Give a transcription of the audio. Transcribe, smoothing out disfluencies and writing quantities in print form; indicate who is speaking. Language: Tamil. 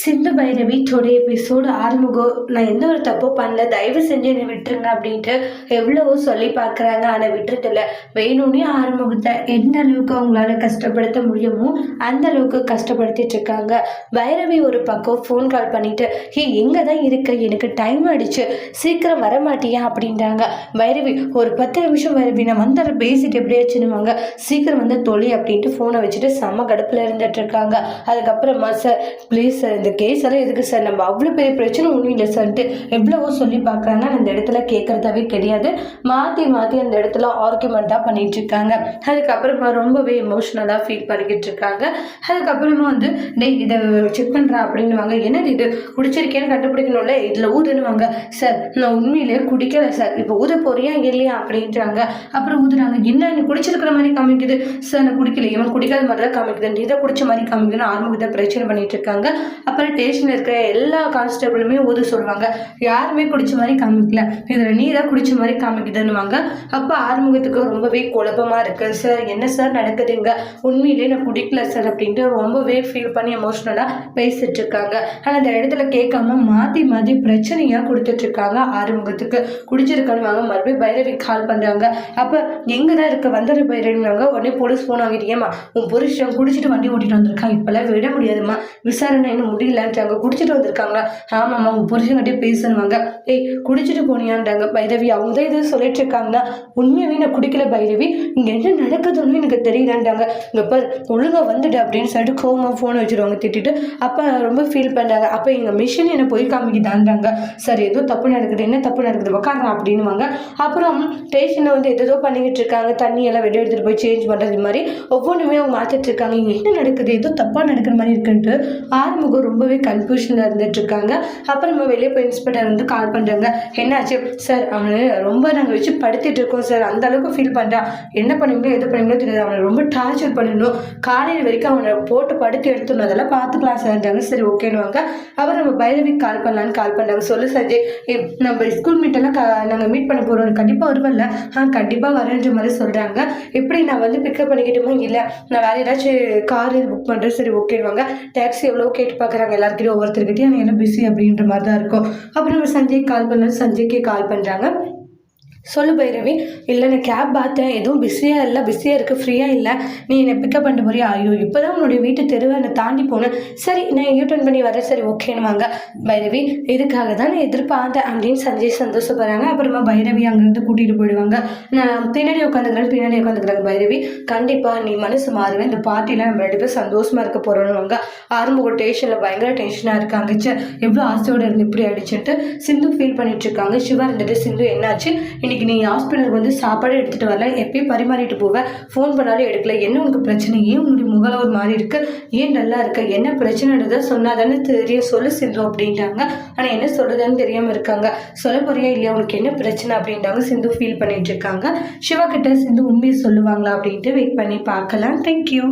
Speaker 1: சிந்து பைரவி டுடே எபிசோடு ஆறுமுகம் நான் எந்த ஒரு தப்பும் பண்ணல, தயவு செஞ்சு என்னை விட்டுருங்க அப்படின்ட்டு எவ்வளவோ சொல்லி பார்க்குறாங்க. ஆனால் விட்டுறதில்ல. வேணும்னே ஆறுமுகத்தை எந்த அளவுக்கு அவங்களால கஷ்டப்படுத்த முடியுமோ அந்த அளவுக்கு கஷ்டப்படுத்திட்டு இருக்காங்க. பைரவி ஒரு பக்கம் ஃபோன் கால் பண்ணிட்டு எங்கே தான் இருக்க, எனக்கு டைம் ஆயிடுச்சு, சீக்கிரம் வரமாட்டியா அப்படின்றாங்க. பைரவி ஒரு 10 நிமிஷம் பைரவி நான் வந்தார பேசிட்டு எப்படியாச்சுன்னுவாங்க. சீக்கிரம் வந்து தொழி அப்படின்ட்டு ஃபோனை வச்சுட்டு செம்ம கடுப்பில் இருந்துட்டு இருக்காங்க. அதுக்கப்புறமா சார் ப்ளீஸ் சார் இந்த கேஸ் எல்லாம் எதுக்கு சார், நம்ம அவ்வளோ பெரிய பிரச்சனை ஒன்றும் இல்லை சார்ன்ட்டு எவ்வளவோ சொல்லி பார்க்குறாங்க. அந்த இடத்துல கேட்குறதாவே கிடையாது. மாற்றி மாற்றி அந்த இடத்துல ஆர்குமெண்ட்டாக பண்ணிட்டு இருக்காங்க. அதுக்கப்புறமா ரொம்பவே எமோஷ்னலாக ஃபீல் பண்ணிக்கிட்டு இருக்காங்க. அதுக்கப்புறமா வந்து டேய் இதை செக் பண்ணுறா அப்படின்னுவாங்க. என்னது இது குடிச்சிருக்கேன்னு கண்டுபிடிக்கணும்ல, இதில் ஊதுன்னுவாங்க. சார் நான் உண்மையிலேயே குடிக்கல சார், இப்போ ஊத போறியா இல்லையா அப்படின்றாங்க. அப்புறம் ஊதுறாங்க. என்ன நீ குடிச்சிருக்கிற மாதிரி காமிக்குது சார், நான் குடிக்கல, இவன் குடிக்காத மாதிரி தான் காமிக்குது, இதை குடிச்ச மாதிரி காமிக்குதுன்னு ஆரம்பத்தை பிரச்சனை பண்ணிட்டு இருக்காங்க. அப்புறம் ஸ்டேஷன்ல இருக்கிற எல்லா கான்ஸ்டபிளுமே ஊது சொல்லுவாங்க. யாருமே குடிச்ச மாதிரி காமிக்கல, இதில் நீ தான் குடிச்ச மாதிரி காமிக்குதுன்னுவாங்க. அப்போ ஆறுமுகத்துக்கு ரொம்பவே குழப்பமா இருக்கு. சார் என்ன சார் நடக்குதுங்க, உண்மையிலே நான் குடிக்கல சார் அப்படின்ட்டு ரொம்பவே ஃபீல் பண்ணி எமோஷ்னலா பேசிட்டு இருக்காங்க. ஆனால் அந்த இடத்துல கேட்காம மாற்றி மாற்றி பிரச்சனையாக கொடுத்துட்டு இருக்காங்க. ஆறுமுகத்துக்கு குடிச்சிருக்கானுவாங்க. மறுபடியும் பைரவி கால் பண்ணுறாங்க. அப்போ எங்கே தான் இருக்க வந்துடுற பைரவிவாங்க. உடனே போலீஸ் ஃபோன் வாங்கிட்டீங்கம்மா, உன் புருஷன் குடிச்சிட்டு வண்டி ஓட்டிட்டு வந்திருக்கான், இப்போல்லாம் விட முடியாதுமா, விசாரணை இன்னும் முடியலன்றாங்க. குடிச்சிட்டு வந்திருக்காங்க. ஆமாம்மா உன் புருஷன்கிட்டே பேசணுவாங்க. ஏய் குடிச்சிட்டு போனியான்றாங்க. பைரவி அவங்க தான் இது சொல்லிட்டு இருக்காங்கன்னா உண்மையாவே நான் குடிக்கல பைரவி, இங்கே என்ன நடக்குதுன்னு எனக்கு தெரியலன்றாங்க. இங்கே பாரு ஒழுங்காக வந்துடு அப்படின்னு சொல்லிட்டு கோவமாக ஃபோனை வச்சுருவாங்க திட்டிட்டு. அப்போ ரொம்ப ஃபீல் பண்ணுறாங்க. அப்போ எங்கள் மிஷின் என்னை போய் காமிக்குதான்றாங்க. சார் ஏதோ தப்பு நடக்குது, என்ன தப்பு நடக்குது உக்காடுறா அப்படின்னுவாங்க. அப்புறம் ஸ்டேஷனில் வந்து எதோ பண்ணிக்கிட்டு இருக்காங்க. தண்ணி எல்லாம் வெளியே எடுத்துகிட்டு போய் சேஞ்ச் பண்ணுறது மாதிரி ஒவ்வொன்றுமே அவங்க மாற்றிட்டு இருக்காங்க. இங்கே என்ன நடக்குது, ஏதோ தப்பாக நடக்கிற மாதிரி இருக்குன்ட்டு ஆறுமுகம் ரொம்பவே கன்ஃபியூஷனில் இருந்துட்டு இருக்காங்க. அப்புறமா வெளியே போய் இன்ஸ்பெக்டர் வந்து கால் பண்ணுறாங்க. என்னாச்சு சார், அவனை ரொம்ப நாங்கள் வச்சு படுத்திட்டு இருக்கோம் சார், அந்த அளவுக்கு ஃபீல் பண்ணுறான், என்ன பண்ணுவீங்களோ எது பண்ணுவீங்களோ தெரியாது, அவனை ரொம்ப டார்ச்சர் பண்ணிடணும், காலையில் வரைக்கும் அவனை போட்டு படுத்து எடுத்துடணும், அதெல்லாம் பார்த்துக்கலாம் சார்ன்றாங்க. சரி ஓகேனுவாங்க. அப்புறம் நம்ம பைரவிக்கு கால் பண்ணலான்னு கால் பண்ணுறாங்க. சொல்லு சஞ்சய், நம்ம ஸ்கூல் மீட்டெல்லாம் நாங்கள் மீட் பண்ண போகிறோம், கண்டிப்பாக வருவல்ல? கண்டிப்பாக வரேன்ற மாதிரி சொல்கிறாங்க. எப்படி நான் வந்து பிக்கப் பண்ணிக்கிட்டோமோ இல்லை, நான் வேறு ஏதாச்சும் கார் புக் பண்ணுறேன். சரி ஓகேனுவாங்க. டேக்ஸி எவ்வளோ கேட்டு பார்க்குறாங்க எல்லாருக்கிட்டையும், ஒவ்வொருத்தருக்கிட்டையும் எனக்கு என்ன பிஸி அப்படின்ற மாதிரி தான் இருக்கும். அப்புறம் நம்ம சஞ்சய்க்கு கால் பண்ணாலும் சஞ்சய்க்கே கால் பண்ணுறாங்க. சொல்லு பைரவி. இல்லை நான் கேப் பார்த்தேன், எதுவும் பிஸியாக இல்லை, பிஸியாக இருக்குது, ஃப்ரீயாக இல்லை, நீ என்னை பிக்கப் பண்ணிட்டு போறியா? ஐயோ இப்போ தான் உன்னுடைய வீட்டு தெருவை என்னை தாண்டி போனேன், சரி நான் யூட்டர்ன் பண்ணி வரேன். சரி ஓகேனுவாங்க. பைரவி இதுக்காக தான் நான் எதிர்பார்த்தேன் அப்படின்னு சஞ்சய் சந்தோஷப்படுறாங்க. அப்புறமா பைரவி அங்கேருந்து கூட்டிகிட்டு போயிடுவாங்க. நான் பின்னாடி உட்காந்துக்கிறேன் பைரவி, கண்டிப்பாக நீ மனசு மாறுவேன், இந்த பார்ட்டியில் நம்ம 2 பேரும் சந்தோஷமாக இருக்க போகிறோன்னுவாங்க. ஆரம்ப டேஷனில் பயங்கர டென்ஷனாக இருக்காங்க. எவ்வளோ ஆசையோடு இருந்து இப்படி ஆயிடுச்சுன்ட்டு சிந்து ஃபீல் பண்ணிட்டு இருக்காங்க. சிவா இருந்துட்டு சிந்து என்னாச்சு, இன்னைக்கு நீ ஹாஸ்பிட்டலுக்கு வந்து சாப்பாடு எடுத்துகிட்டு வரல, எப்பயும் பரிமாறிட்டு போவேன், ஃபோன் பண்ணாலும் எடுக்கல, என்ன உனக்கு பிரச்சனை, ஏன் உன்னுடைய முகல ஒரு மாதிரி இருக்குது, ஏன் நல்லா இருக்க, என்ன பிரச்சனைன்றதை சொன்னாதானே தெரிய, சொல்லு சிந்து அப்படின்ட்டாங்க. ஆனால் என்ன சொல்லுதுன்னு தெரியாமல் இருக்காங்க. சொல்ல போறியா இல்லையா, உனக்கு என்ன பிரச்சனை அப்படின்ட்டாங்க. சிந்து ஃபீல் பண்ணிட்டு இருக்காங்க. சிவா கிட்ட சிந்து உண்மையை சொல்லுவாங்களா அப்படின்ட்டு வெயிட் பண்ணி பார்க்கலாம். தேங்க்யூ.